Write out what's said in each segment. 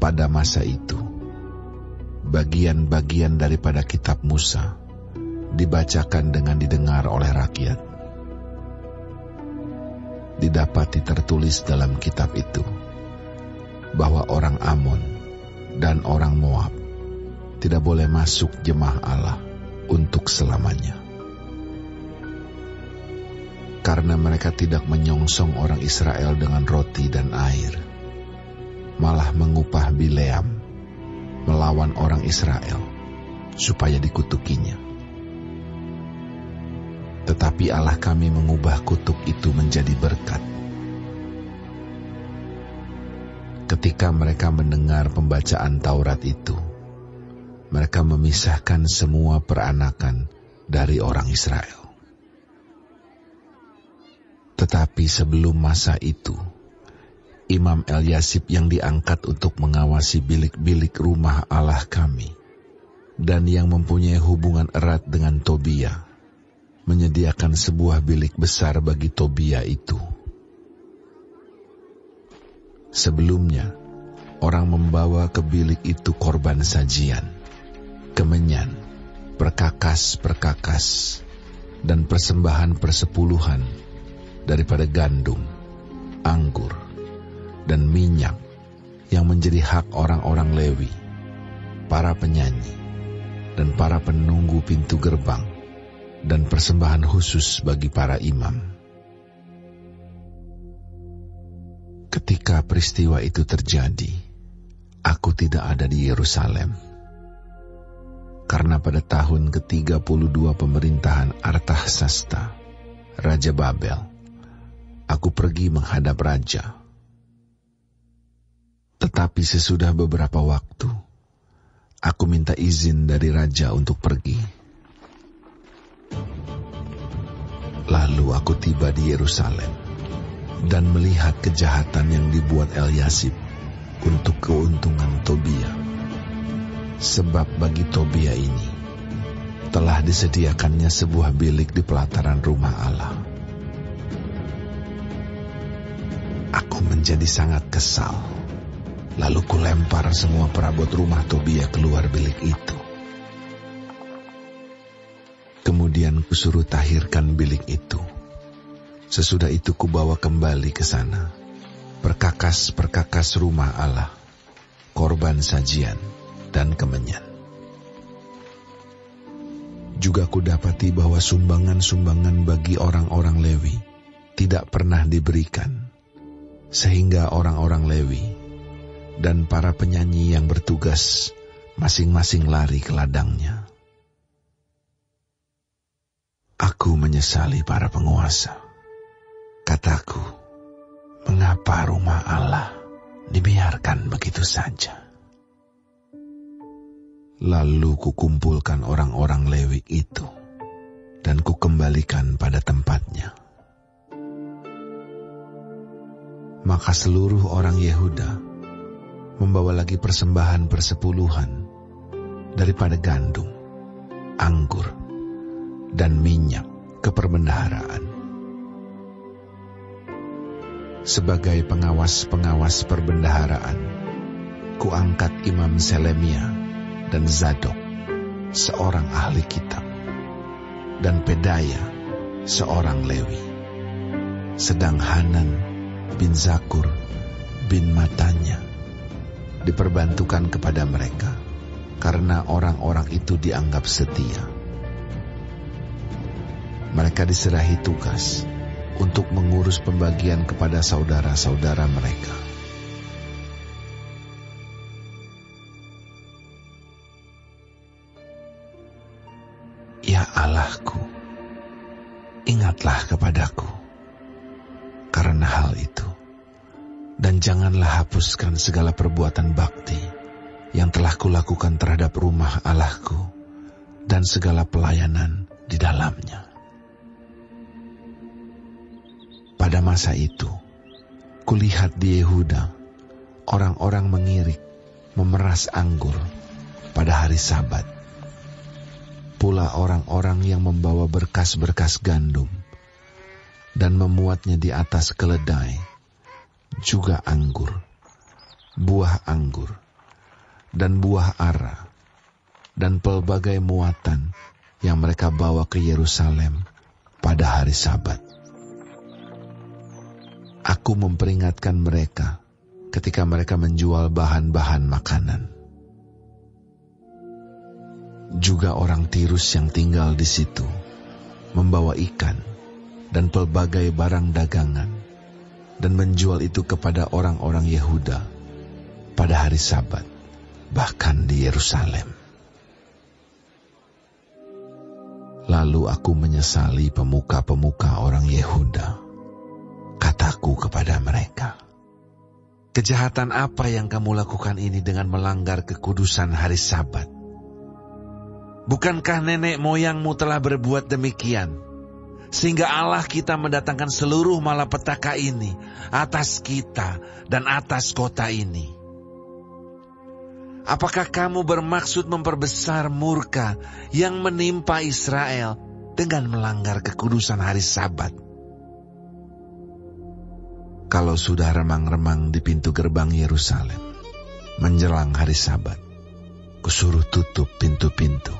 Pada masa itu, bagian-bagian daripada kitab Musa dibacakan dengan didengar oleh rakyat. Didapati tertulis dalam kitab itu bahwa orang Amon dan orang Moab tidak boleh masuk jemaah Allah untuk selamanya, karena mereka tidak menyongsong orang Israel dengan roti dan air, malah mengupah Bileam melawan orang Israel supaya dikutukinya. Tetapi Allah kami mengubah kutuk itu menjadi berkat. Ketika mereka mendengar pembacaan Taurat itu, mereka memisahkan semua peranakan dari orang Israel. Tetapi sebelum masa itu, Imam Eliasib yang diangkat untuk mengawasi bilik-bilik rumah Allah kami dan yang mempunyai hubungan erat dengan Tobia, menyediakan sebuah bilik besar bagi Tobia itu. Sebelumnya, orang membawa ke bilik itu korban sajian, kemenyan, perkakas-perkakas, dan persembahan persepuluhan daripada gandum, anggur, dan minyak yang menjadi hak orang-orang Lewi, para penyanyi, dan para penunggu pintu gerbang, dan persembahan khusus bagi para imam. Ketika peristiwa itu terjadi, aku tidak ada di Yerusalem, karena pada tahun ke-32 pemerintahan Artaxerxes, Raja Babel, aku pergi menghadap raja. Tetapi sesudah beberapa waktu, aku minta izin dari raja untuk pergi. Lalu aku tiba di Yerusalem dan melihat kejahatan yang dibuat Eliasib untuk keuntungan Tobia. Sebab bagi Tobia ini telah disediakannya sebuah bilik di pelataran rumah Allah. Aku menjadi sangat kesal. Lalu kulempar semua perabot rumah Tobia keluar bilik itu. Kemudian kusuruh tahirkan bilik itu. Sesudah itu kubawa kembali ke sana perkakas-perkakas rumah Allah, korban sajian, dan kemenyan. Juga kudapati bahwa sumbangan-sumbangan bagi orang-orang Lewi tidak pernah diberikan, sehingga orang-orang Lewi dan para penyanyi yang bertugas masing-masing lari ke ladangnya. Aku menyesali para penguasa. Kataku, mengapa rumah Allah dibiarkan begitu saja? Lalu kukumpulkan orang-orang Lewi itu dan kukembalikan pada tempatnya. Maka seluruh orang Yehuda membawa lagi persembahan persepuluhan daripada gandum, anggur, dan minyak ke perbendaharaan. Sebagai pengawas-pengawas perbendaharaan, kuangkat Imam Selemia dan Zadok, seorang ahli kitab, dan Pedaya, seorang Lewi. Sedang Hanan bin Zakur bin Matanya diperbantukan kepada mereka, karena orang-orang itu dianggap setia. Mereka diserahi tugas untuk mengurus pembagian kepada saudara-saudara mereka. Ya Allahku, ingatlah kepadaku karena hal itu, dan janganlah hapuskan segala perbuatan bakti yang telah kulakukan terhadap rumah Allahku dan segala pelayanan di dalamnya. Pada masa itu, kulihat di Yehuda, orang-orang mengirik, memeras anggur pada hari Sabat. Pula orang-orang yang membawa berkas-berkas gandum dan memuatnya di atas keledai, juga anggur, buah anggur, dan buah ara, dan pelbagai muatan yang mereka bawa ke Yerusalem pada hari Sabat. Aku memperingatkan mereka ketika mereka menjual bahan-bahan makanan. Juga orang Tirus yang tinggal di situ membawa ikan dan pelbagai barang dagangan dan menjual itu kepada orang-orang Yehuda pada hari Sabat, bahkan di Yerusalem. Lalu aku menyesali pemuka-pemuka orang Yehuda. Kataku kepada mereka, kejahatan apa yang kamu lakukan ini dengan melanggar kekudusan hari Sabat? Bukankah nenek moyangmu telah berbuat demikian, sehingga Allah kita mendatangkan seluruh malapetaka ini atas kita dan atas kota ini? Apakah kamu bermaksud memperbesar murka yang menimpa Israel dengan melanggar kekudusan hari Sabat? Kalau sudah remang-remang di pintu gerbang Yerusalem menjelang hari Sabat, kusuruh tutup pintu-pintu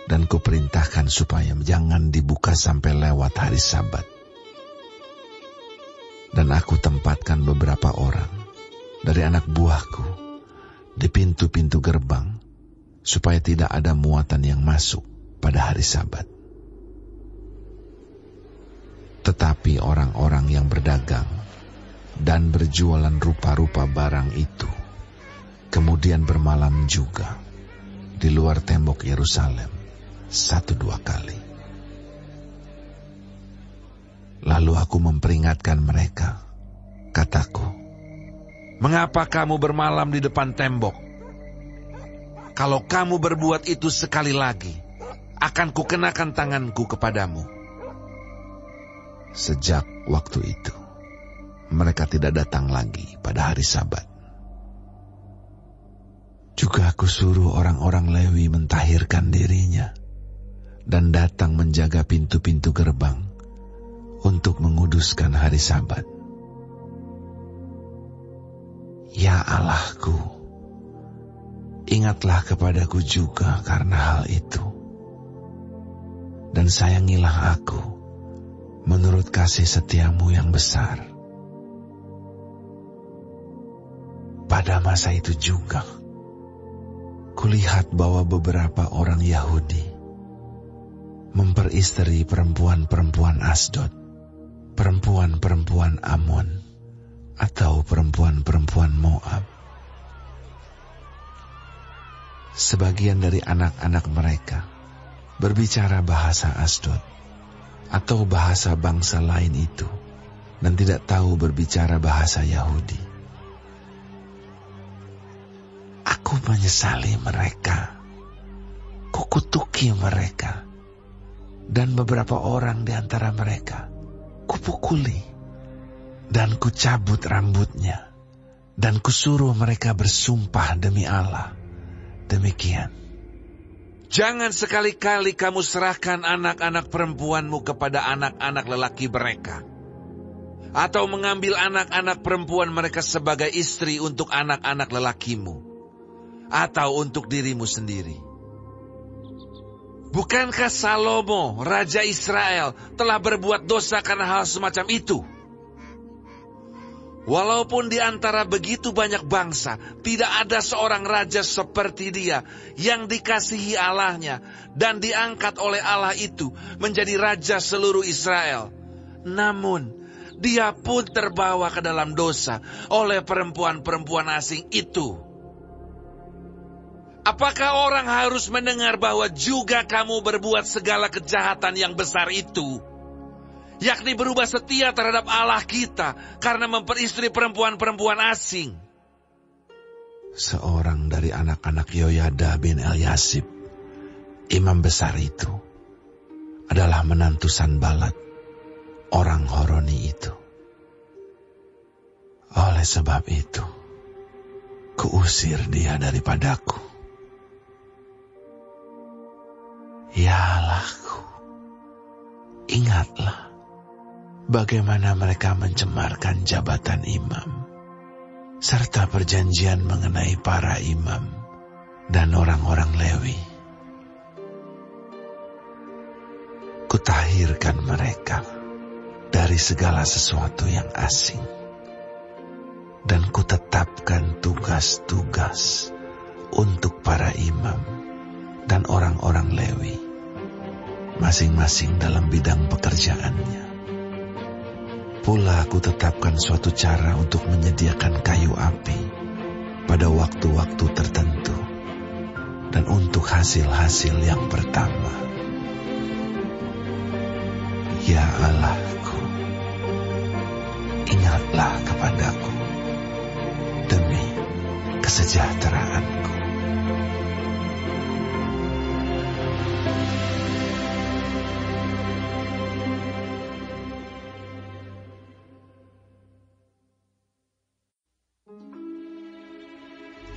dan kuperintahkan supaya jangan dibuka sampai lewat hari Sabat. Dan aku tempatkan beberapa orang dari anak buahku di pintu-pintu gerbang supaya tidak ada muatan yang masuk pada hari Sabat. Tetapi orang-orang yang berdagang dan berjualan rupa-rupa barang itu kemudian bermalam juga di luar tembok Yerusalem 1-2 kali. Lalu aku memperingatkan mereka. Kataku, mengapa kamu bermalam di depan tembok? Kalau kamu berbuat itu sekali lagi, akan kukenakan tanganku kepadamu. Sejak waktu itu, mereka tidak datang lagi pada hari Sabat. Juga aku suruh orang-orang Lewi mentahirkan dirinya dan datang menjaga pintu-pintu gerbang untuk menguduskan hari Sabat. Ya Allahku, ingatlah kepadaku juga karena hal itu, dan sayangilah aku menurut kasih setiamu yang besar. Pada masa itu juga, kulihat bahwa beberapa orang Yahudi memperistri perempuan-perempuan Asdod, perempuan-perempuan Amon, atau perempuan-perempuan Moab. Sebagian dari anak-anak mereka berbicara bahasa Asdod atau bahasa bangsa lain itu dan tidak tahu berbicara bahasa Yahudi. Aku menyesali mereka, kukutuki mereka, dan beberapa orang di antara mereka kupukuli, dan kucabut rambutnya, dan kusuruh mereka bersumpah demi Allah. Demikian. Jangan sekali-kali kamu serahkan anak-anak perempuanmu kepada anak-anak lelaki mereka, atau mengambil anak-anak perempuan mereka sebagai istri untuk anak-anak lelakimu, atau untuk dirimu sendiri. Bukankah Salomo, Raja Israel, telah berbuat dosa karena hal semacam itu? Walaupun di antara begitu banyak bangsa, tidak ada seorang raja seperti dia yang dikasihi Allahnya dan diangkat oleh Allah itu menjadi raja seluruh Israel. Namun, dia pun terbawa ke dalam dosa oleh perempuan-perempuan asing itu. Apakah orang harus mendengar bahwa juga kamu berbuat segala kejahatan yang besar itu? Yakni berubah setia terhadap Allah kita karena memperistri perempuan-perempuan asing. Seorang dari anak-anak Yoyada bin Eliasib, imam besar itu, adalah menantu Sanbalat, orang Horoni itu. Oleh sebab itu, kuusir dia daripadaku. Ya Allahku, ingatlah bagaimana mereka mencemarkan jabatan imam, serta perjanjian mengenai para imam dan orang-orang Lewi. Kutahirkan mereka dari segala sesuatu yang asing, dan kutetapkan tugas-tugas untuk para imam dan orang-orang Lewi, masing-masing dalam bidang pekerjaannya. Pula kutetapkan suatu cara untuk menyediakan kayu api pada waktu-waktu tertentu, dan untuk hasil-hasil yang pertama. Ya Allahku, ingatlah kepadaku demi kesejahteraanku.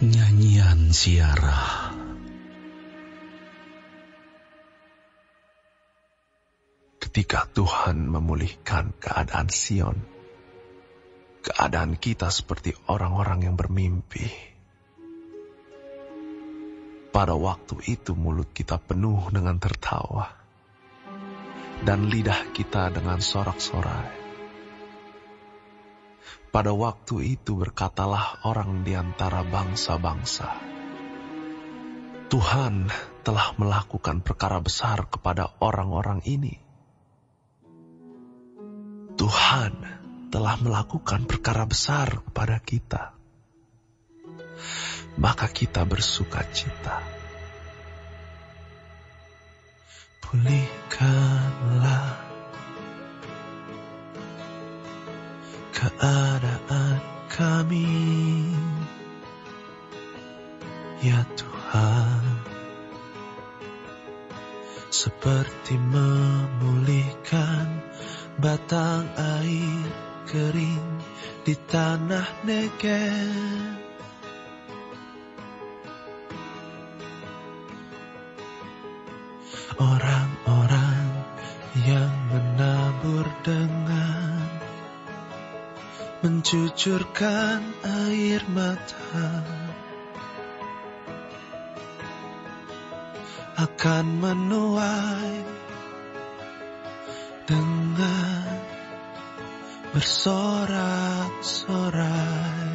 Nyanyian ziarah. Ketika Tuhan memulihkan keadaan Sion, keadaan kita seperti orang-orang yang bermimpi. Pada waktu itu mulut kita penuh dengan tertawa, dan lidah kita dengan sorak-sorai. Pada waktu itu berkatalah orang di antara bangsa-bangsa, Tuhan telah melakukan perkara besar kepada orang-orang ini. Tuhan telah melakukan perkara besar kepada kita. Maka kita bersuka cita. Pulihkanlah keadaan kami, ya Tuhan, seperti memulihkan batang air kering di tanah Negev. Orang-orang yang menabur dengan mencucurkan air mata akan menuai dengan bersorak-sorai.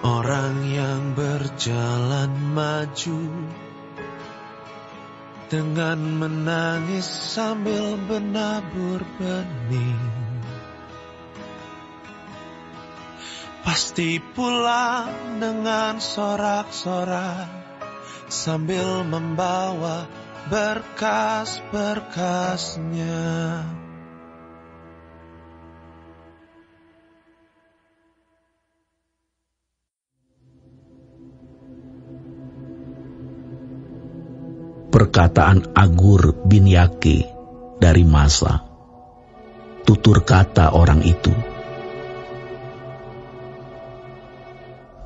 Orang yang berjalan maju dengan menangis sambil menabur benih, pasti pulang dengan sorak-sorai sambil membawa berkas-berkasnya. Perkataan Agur bin Yake dari Masa. Tutur kata orang itu,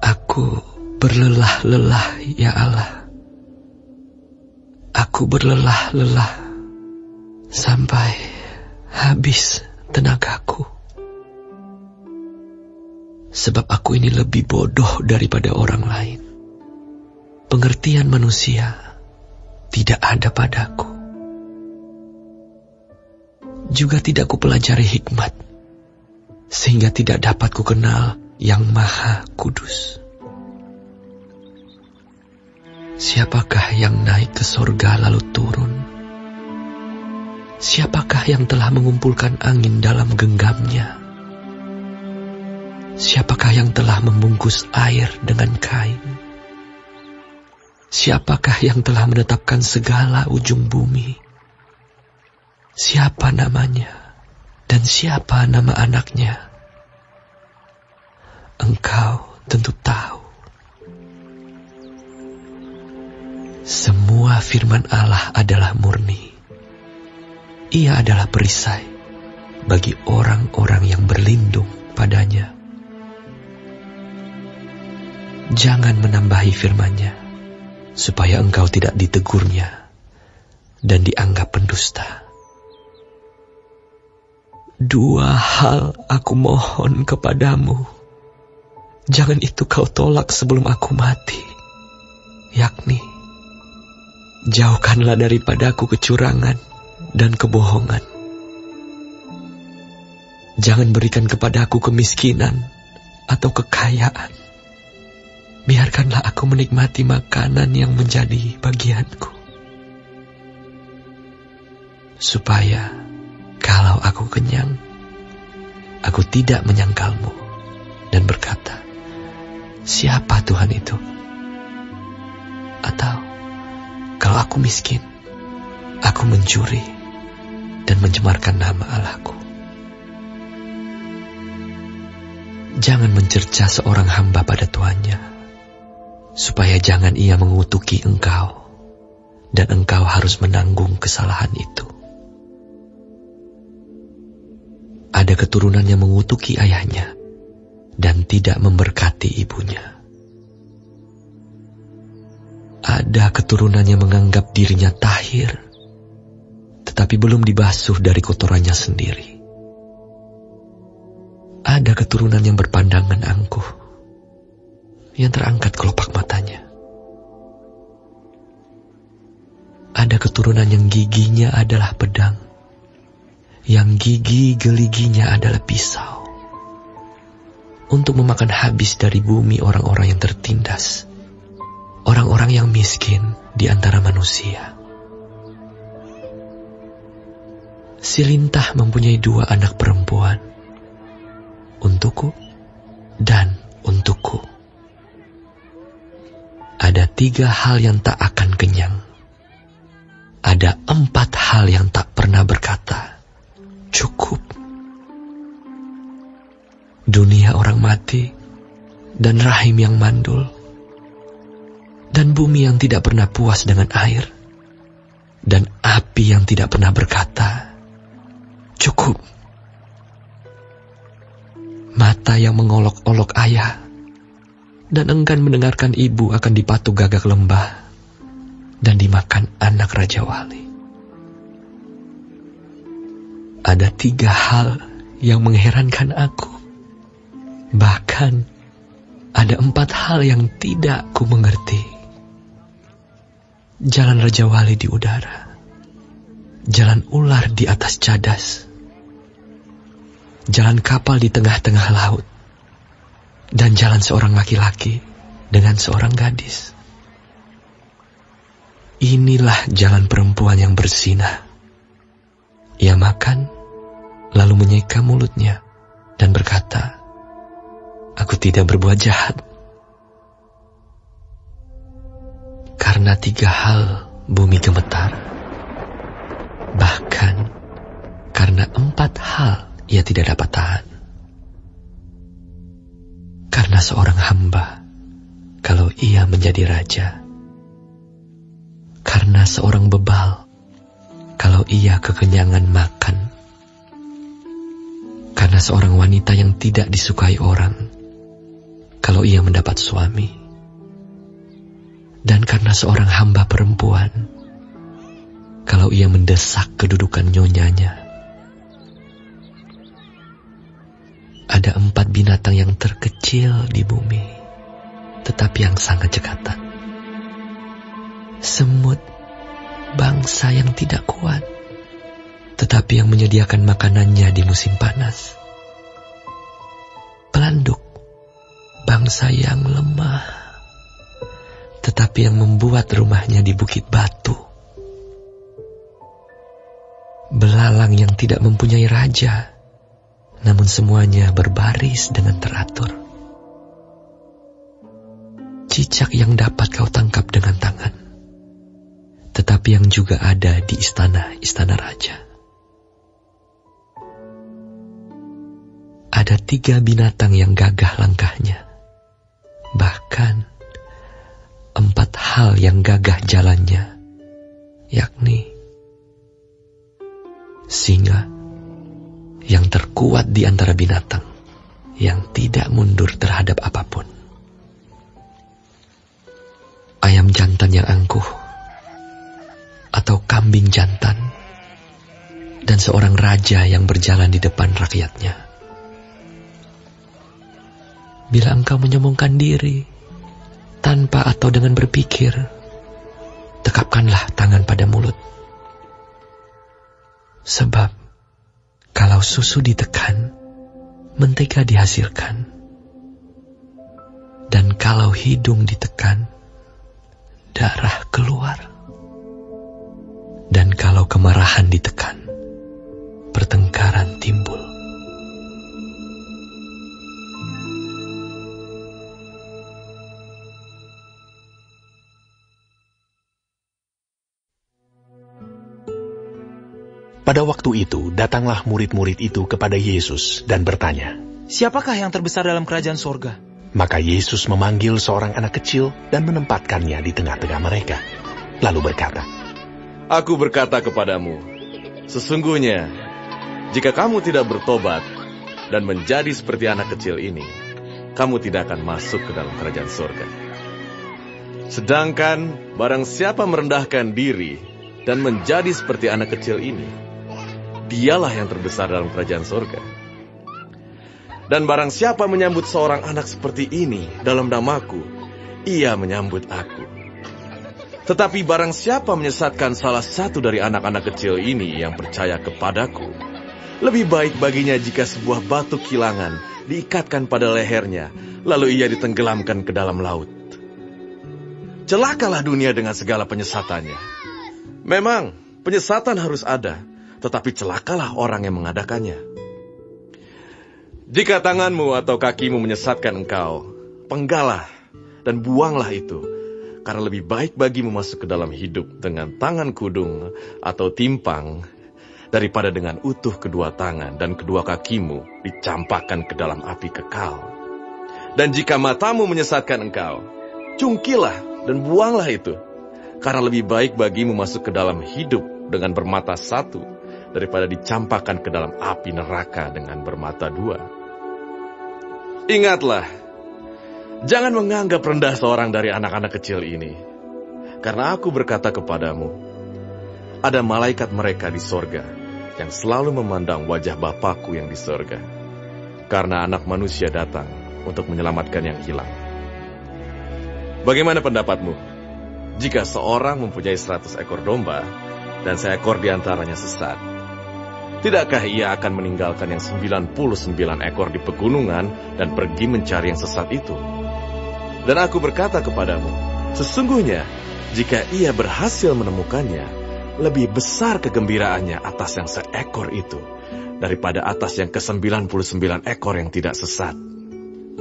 Aku berlelah-lelah, ya Allah. Aku berlelah-lelah sampai habis tenagaku. Sebab aku ini lebih bodoh daripada orang lain. Pengertian manusia tidak ada padaku. Juga tidak kupelajari hikmat, sehingga tidak dapat kukenal yang Maha Kudus. Siapakah yang naik ke sorga lalu turun? Siapakah yang telah mengumpulkan angin dalam genggamnya? Siapakah yang telah membungkus air dengan kain? Siapakah yang telah menetapkan segala ujung bumi? Siapa namanya dan siapa nama anaknya? Engkau tentu tahu. Semua firman Allah adalah murni. Ia adalah perisai bagi orang-orang yang berlindung padanya. Jangan menambahi firman-Nya, supaya engkau tidak ditegurnya dan dianggap pendusta. Dua hal aku mohon kepadamu. Jangan itu kau tolak sebelum aku mati. Yakni, jauhkanlah daripadaku kecurangan dan kebohongan. Jangan berikan kepadaku kemiskinan atau kekayaan. Biarkanlah aku menikmati makanan yang menjadi bagianku. Supaya kalau aku kenyang, aku tidak menyangkalmu dan berkata, siapa Tuhan itu? Atau kalau aku miskin, aku mencuri dan mencemarkan nama Allahku. Jangan mencerca seorang hamba pada tuannya, supaya jangan ia mengutuki engkau, dan engkau harus menanggung kesalahan itu. Ada keturunan yang mengutuki ayahnya, dan tidak memberkati ibunya. Ada keturunan yang menganggap dirinya tahir, tetapi belum dibasuh dari kotorannya sendiri. Ada keturunan yang berpandangan angkuh, yang terangkat kelopak matanya. Ada keturunan yang giginya adalah pedang, yang gigi geliginya adalah pisau, untuk memakan habis dari bumi orang-orang yang tertindas, orang-orang yang miskin di antara manusia. Si lintah mempunyai 2 anak perempuan, untukku dan untukku. Ada 3 hal yang tak akan kenyang. Ada 4 hal yang tak pernah berkata, cukup. Dunia orang mati, dan rahim yang mandul, dan bumi yang tidak pernah puas dengan air, dan api yang tidak pernah berkata, cukup. Mata yang mengolok-olok ayah, dan enggan mendengarkan ibu akan dipatuk gagak lembah, dan dimakan anak Raja Wali. Ada 3 hal yang mengherankan aku. Bahkan ada 4 hal yang tidak ku mengerti. Jalan Raja Wali di udara, jalan ular di atas cadas, jalan kapal di tengah-tengah laut, dan jalan seorang laki-laki dengan seorang gadis. Inilah jalan perempuan yang berzinah. Ia makan, lalu menyeka mulutnya, dan berkata, aku tidak berbuat jahat. Karena 3 hal bumi gemetar. Bahkan karena 4 hal ia tidak dapat tahan. Karena seorang hamba, kalau ia menjadi raja. Karena seorang bebal, kalau ia kekenyangan makan. Karena seorang wanita yang tidak disukai orang, kalau ia mendapat suami. Dan karena seorang hamba perempuan, kalau ia mendesak kedudukan nyonyanya. Ada 4 binatang yang terkecil di bumi, tetapi yang sangat cekatan. Semut, bangsa yang tidak kuat, tetapi yang menyediakan makanannya di musim panas. Pelanduk, bangsa yang lemah, tetapi yang membuat rumahnya di bukit batu. Belalang yang tidak mempunyai raja, namun semuanya berbaris dengan teratur. Cicak yang dapat kau tangkap dengan tangan, tetapi yang juga ada di istana-istana raja. Ada 3 binatang yang gagah langkahnya, bahkan 4 hal yang gagah jalannya, yakni singa yang terkuat di antara binatang, yang tidak mundur terhadap apapun. Ayam jantan yang angkuh, atau kambing jantan, dan seorang raja yang berjalan di depan rakyatnya. Bila engkau menyombongkan diri, tanpa atau dengan berpikir, tekapkanlah tangan pada mulut. Sebab, kalau susu ditekan, mentega dihasilkan. Dan kalau hidung ditekan, darah keluar. Dan kalau kemarahan ditekan, pertengkaran timbul. Pada waktu itu, datanglah murid-murid itu kepada Yesus dan bertanya, "Siapakah yang terbesar dalam kerajaan sorga?" Maka Yesus memanggil seorang anak kecil dan menempatkannya di tengah-tengah mereka. Lalu berkata, Aku berkata kepadamu, sesungguhnya, jika kamu tidak bertobat dan menjadi seperti anak kecil ini, kamu tidak akan masuk ke dalam kerajaan sorga. Sedangkan barang siapa merendahkan diri dan menjadi seperti anak kecil ini, dialah yang terbesar dalam kerajaan sorga. Dan barang siapa menyambut seorang anak seperti ini dalam namaku, ia menyambut aku. Tetapi barang siapa menyesatkan salah satu dari anak-anak kecil ini yang percaya kepadaku, lebih baik baginya jika sebuah batu kilangan diikatkan pada lehernya, lalu ia ditenggelamkan ke dalam laut. Celakalah dunia dengan segala penyesatannya. Memang, penyesatan harus ada, tetapi celakalah orang yang mengadakannya. Jika tanganmu atau kakimu menyesatkan engkau, penggalah dan buanglah itu, karena lebih baik bagimu masuk ke dalam hidup dengan tangan kudung atau timpang, daripada dengan utuh kedua tangan dan kedua kakimu dicampakkan ke dalam api kekal. Dan jika matamu menyesatkan engkau, cungkilah dan buanglah itu, karena lebih baik bagimu masuk ke dalam hidup dengan bermata satu, daripada dicampakkan ke dalam api neraka dengan bermata dua. Ingatlah, jangan menganggap rendah seorang dari anak-anak kecil ini, karena aku berkata kepadamu, ada malaikat mereka di sorga yang selalu memandang wajah Bapakku yang di sorga, karena Anak Manusia datang untuk menyelamatkan yang hilang. Bagaimana pendapatmu? Jika seorang mempunyai 100 ekor domba, dan seekor di antaranya sesat, tidakkah ia akan meninggalkan yang 99 ekor di pegunungan dan pergi mencari yang sesat itu? Dan aku berkata kepadamu, sesungguhnya jika ia berhasil menemukannya, lebih besar kegembiraannya atas yang seekor itu, daripada atas yang ke-99 ekor yang tidak sesat.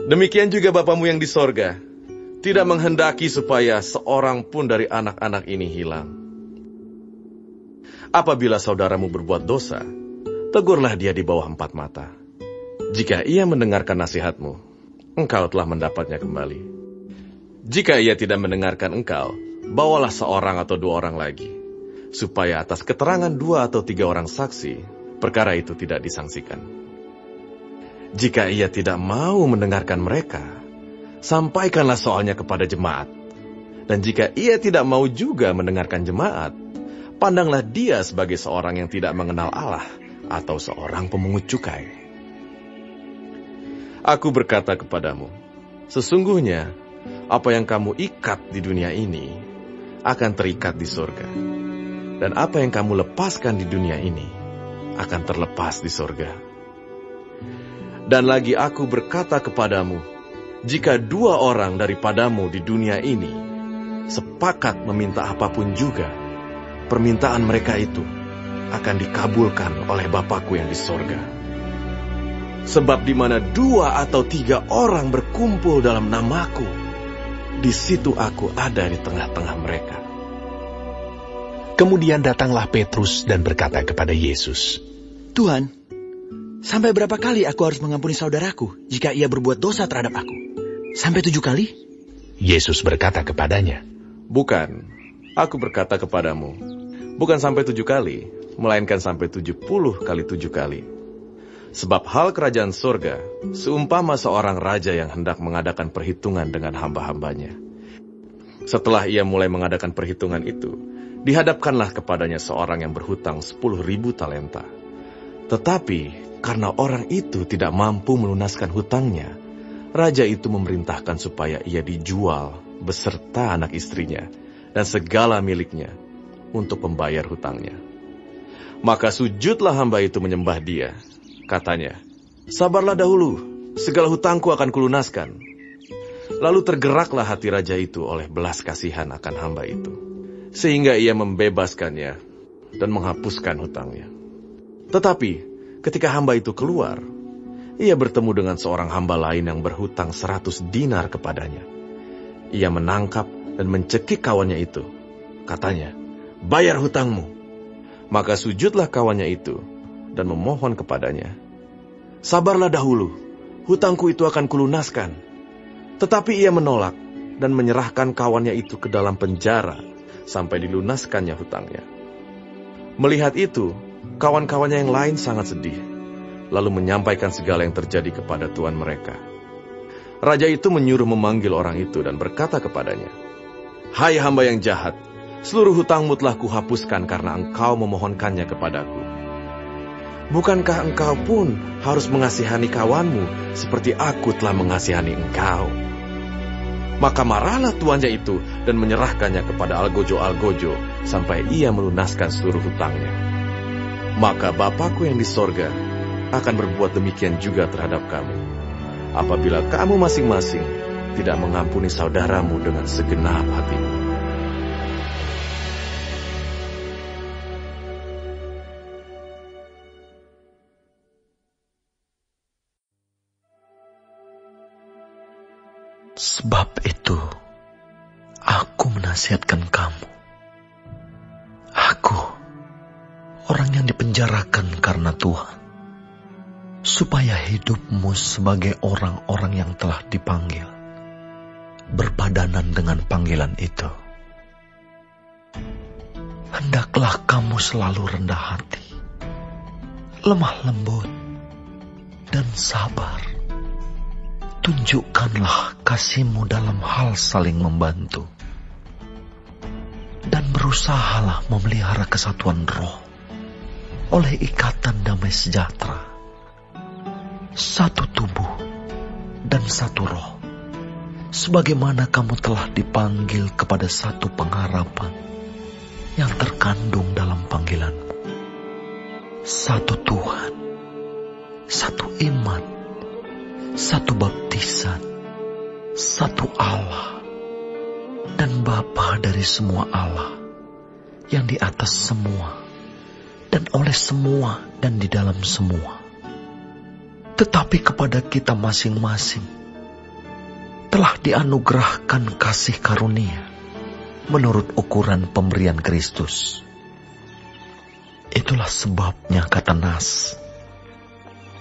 Demikian juga Bapamu yang di sorga, tidak menghendaki supaya seorang pun dari anak-anak ini hilang. Apabila saudaramu berbuat dosa, tegurlah dia di bawah 4 mata. Jika ia mendengarkan nasihatmu, engkau telah mendapatnya kembali. Jika ia tidak mendengarkan engkau, bawalah seorang atau 2 orang lagi, supaya atas keterangan 2 atau 3 orang saksi, perkara itu tidak disangsikan. Jika ia tidak mau mendengarkan mereka, sampaikanlah soalnya kepada jemaat. Dan jika ia tidak mau juga mendengarkan jemaat, pandanglah dia sebagai seorang yang tidak mengenal Allah, atau seorang pemungut cukai. Aku berkata kepadamu, sesungguhnya apa yang kamu ikat di dunia ini akan terikat di surga, dan apa yang kamu lepaskan di dunia ini akan terlepas di surga. Dan lagi aku berkata kepadamu, jika 2 orang daripadamu di dunia ini sepakat meminta apapun juga, permintaan mereka itu akan dikabulkan oleh Bapakku yang di sorga. Sebab di mana 2 atau 3 orang berkumpul dalam namaku, di situ aku ada di tengah-tengah mereka. Kemudian datanglah Petrus dan berkata kepada Yesus, "Tuhan, sampai berapa kali aku harus mengampuni saudaraku jika ia berbuat dosa terhadap aku? Sampai 7 kali?" Yesus berkata kepadanya, Bukan, aku berkata kepadamu, bukan sampai 7 kali, melainkan sampai 70 kali 7 kali. Sebab hal kerajaan surga seumpama seorang raja yang hendak mengadakan perhitungan dengan hamba-hambanya. Setelah ia mulai mengadakan perhitungan itu, dihadapkanlah kepadanya seorang yang berhutang 10.000 talenta. Tetapi karena orang itu tidak mampu melunaskan hutangnya, raja itu memerintahkan supaya ia dijual beserta anak istrinya dan segala miliknya untuk membayar hutangnya. Maka sujudlah hamba itu menyembah dia. Katanya, "Sabarlah dahulu, segala hutangku akan kulunaskan." Lalu tergeraklah hati raja itu oleh belas kasihan akan hamba itu, sehingga ia membebaskannya dan menghapuskan hutangnya. Tetapi ketika hamba itu keluar, ia bertemu dengan seorang hamba lain yang berhutang 100 dinar kepadanya. Ia menangkap dan mencekik kawannya itu. Katanya, "Bayar hutangmu." Maka sujudlah kawannya itu dan memohon kepadanya, "Sabarlah dahulu, hutangku itu akan kulunaskan." Tetapi ia menolak dan menyerahkan kawannya itu ke dalam penjara sampai dilunaskannya hutangnya. Melihat itu, kawan-kawannya yang lain sangat sedih, lalu menyampaikan segala yang terjadi kepada tuan mereka. Raja itu menyuruh memanggil orang itu dan berkata kepadanya, "Hai hamba yang jahat, seluruh hutangmu telah kuhapuskan karena engkau memohonkannya kepadaku. Bukankah engkau pun harus mengasihani kawanmu seperti aku telah mengasihani engkau?" Maka marahlah tuannya itu dan menyerahkannya kepada algojo-algojo sampai ia melunaskan seluruh hutangnya. Maka Bapakku yang di sorga akan berbuat demikian juga terhadap kamu, apabila kamu masing-masing tidak mengampuni saudaramu dengan segenap hatimu. Sebab itu, aku menasihatkan kamu. Aku, orang yang dipenjarakan karena Tuhan, supaya hidupmu sebagai orang-orang yang telah dipanggil, berpadanan dengan panggilan itu. Hendaklah kamu selalu rendah hati, lemah lembut, dan sabar. Tunjukkanlah kasihmu dalam hal saling membantu. Dan berusahalah memelihara kesatuan roh oleh ikatan damai sejahtera. Satu tubuh dan satu roh, sebagaimana kamu telah dipanggil kepada satu pengharapan yang terkandung dalam panggilanmu. Satu Tuhan, satu iman, satu baptisan, satu Allah, dan Bapa dari semua Allah, yang di atas semua, dan oleh semua, dan di dalam semua. Tetapi kepada kita masing-masing telah dianugerahkan kasih karunia menurut ukuran pemberian Kristus. Itulah sebabnya kata Nas,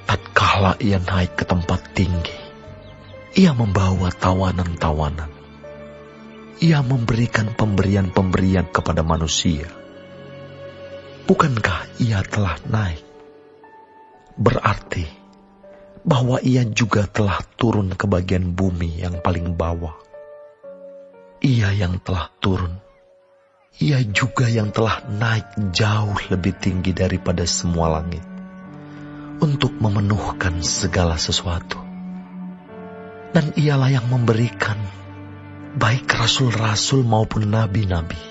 tatkala ia naik ke tempat tinggi, ia membawa tawanan-tawanan. Ia memberikan pemberian-pemberian kepada manusia. Bukankah ia telah naik? Berarti bahwa ia juga telah turun ke bagian bumi yang paling bawah. Ia yang telah turun, ia juga yang telah naik jauh lebih tinggi daripada semua langit, untuk memenuhkan segala sesuatu. Dan ialah yang memberikan baik rasul-rasul maupun nabi-nabi,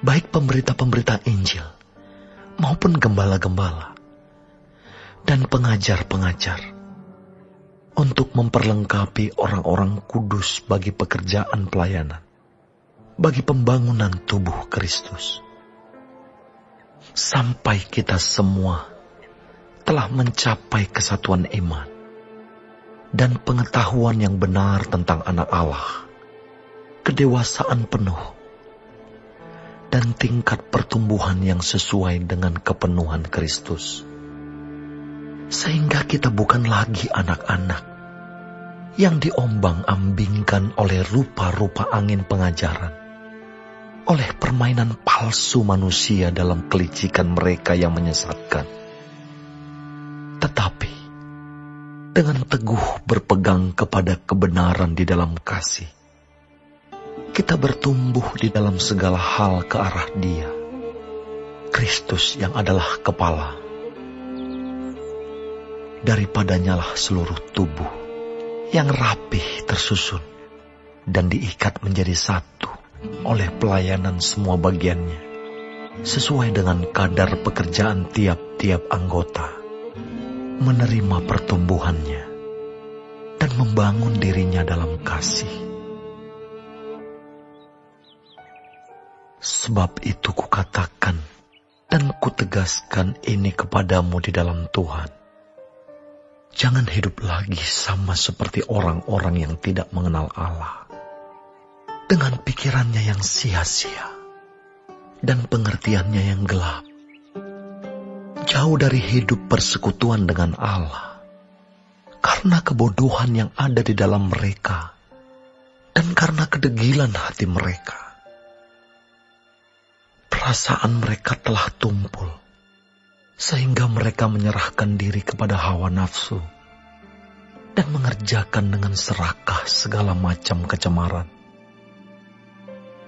baik pemberita-pemberita Injil maupun gembala-gembala dan pengajar-pengajar, untuk memperlengkapi orang-orang kudus bagi pekerjaan pelayanan, bagi pembangunan tubuh Kristus, sampai kita semua telah mencapai kesatuan iman dan pengetahuan yang benar tentang Anak Allah, kedewasaan penuh, dan tingkat pertumbuhan yang sesuai dengan kepenuhan Kristus. Sehingga kita bukan lagi anak-anak yang diombang-ambingkan oleh rupa-rupa angin pengajaran, oleh permainan palsu manusia dalam kelicikan mereka yang menyesatkan. Tetapi dengan teguh berpegang kepada kebenaran di dalam kasih, kita bertumbuh di dalam segala hal ke arah Dia, Kristus yang adalah kepala, daripadanyalah seluruh tubuh yang rapih tersusun dan diikat menjadi satu oleh pelayanan semua bagiannya, sesuai dengan kadar pekerjaan tiap-tiap anggota, menerima pertumbuhannya dan membangun dirinya dalam kasih. Sebab itu kukatakan dan kutegaskan ini kepadamu di dalam Tuhan. Jangan hidup lagi sama seperti orang-orang yang tidak mengenal Allah, dengan pikirannya yang sia-sia dan pengertiannya yang gelap, jauh dari hidup persekutuan dengan Allah, karena kebodohan yang ada di dalam mereka dan karena kedegilan hati mereka. Perasaan mereka telah tumpul, sehingga mereka menyerahkan diri kepada hawa nafsu dan mengerjakan dengan serakah segala macam kecemaran.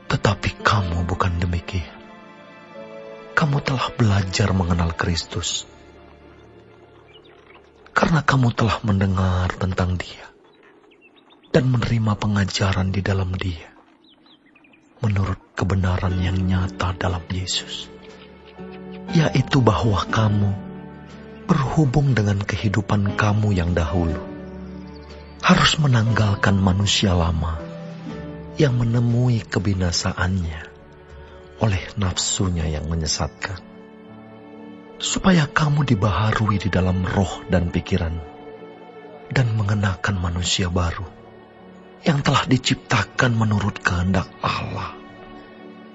Tetapi kamu bukan demikian. Kamu telah belajar mengenal Kristus, karena kamu telah mendengar tentang Dia dan menerima pengajaran di dalam Dia, menurut kebenaran yang nyata dalam Yesus, yaitu bahwa kamu berhubung dengan kehidupan kamu yang dahulu harus menanggalkan manusia lama yang menemui kebinasaannya oleh nafsunya yang menyesatkan, supaya kamu dibaharui di dalam roh dan pikiran dan mengenakan manusia baru yang telah diciptakan menurut kehendak Allah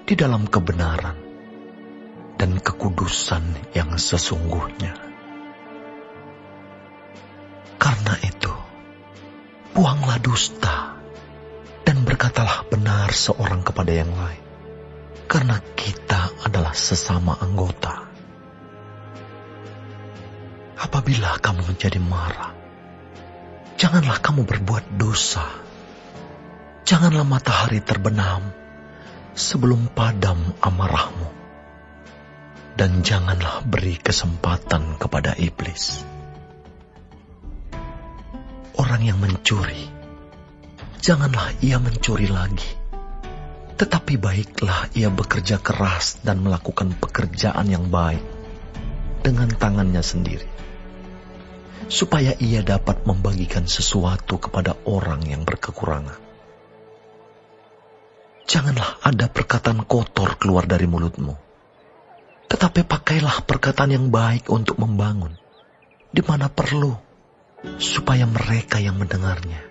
di dalam kebenaran dan kekudusan yang sesungguhnya. Karena itu, buanglah dusta dan berkatalah benar seorang kepada yang lain, karena kita adalah sesama anggota. Apabila kamu menjadi marah, janganlah kamu berbuat dosa. Janganlah matahari terbenam sebelum padam amarahmu, dan janganlah beri kesempatan kepada iblis. Orang yang mencuri, janganlah ia mencuri lagi, tetapi baiklah ia bekerja keras dan melakukan pekerjaan yang baik dengan tangannya sendiri, supaya ia dapat membagikan sesuatu kepada orang yang berkekurangan. Janganlah ada perkataan kotor keluar dari mulutmu, tetapi pakailah perkataan yang baik untuk membangun, di mana perlu, supaya mereka yang mendengarnya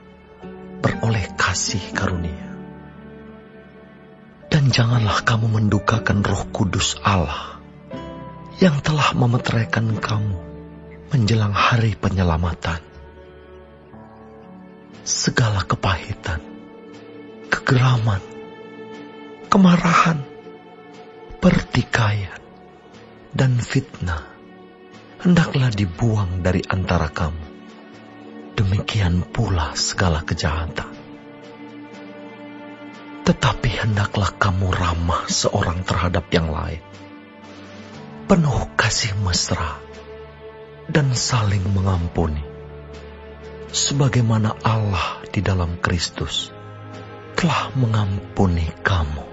beroleh kasih karunia. Dan janganlah kamu mendukakan Roh Kudus Allah, yang telah memeteraikan kamu menjelang hari penyelamatan. Segala kepahitan, kegeraman, kemarahan, pertikaian, dan fitnah hendaklah dibuang dari antara kamu. Demikian pula segala kejahatan. Tetapi hendaklah kamu ramah seorang terhadap yang lain, penuh kasih mesra, dan saling mengampuni, sebagaimana Allah di dalam Kristus telah mengampuni kamu.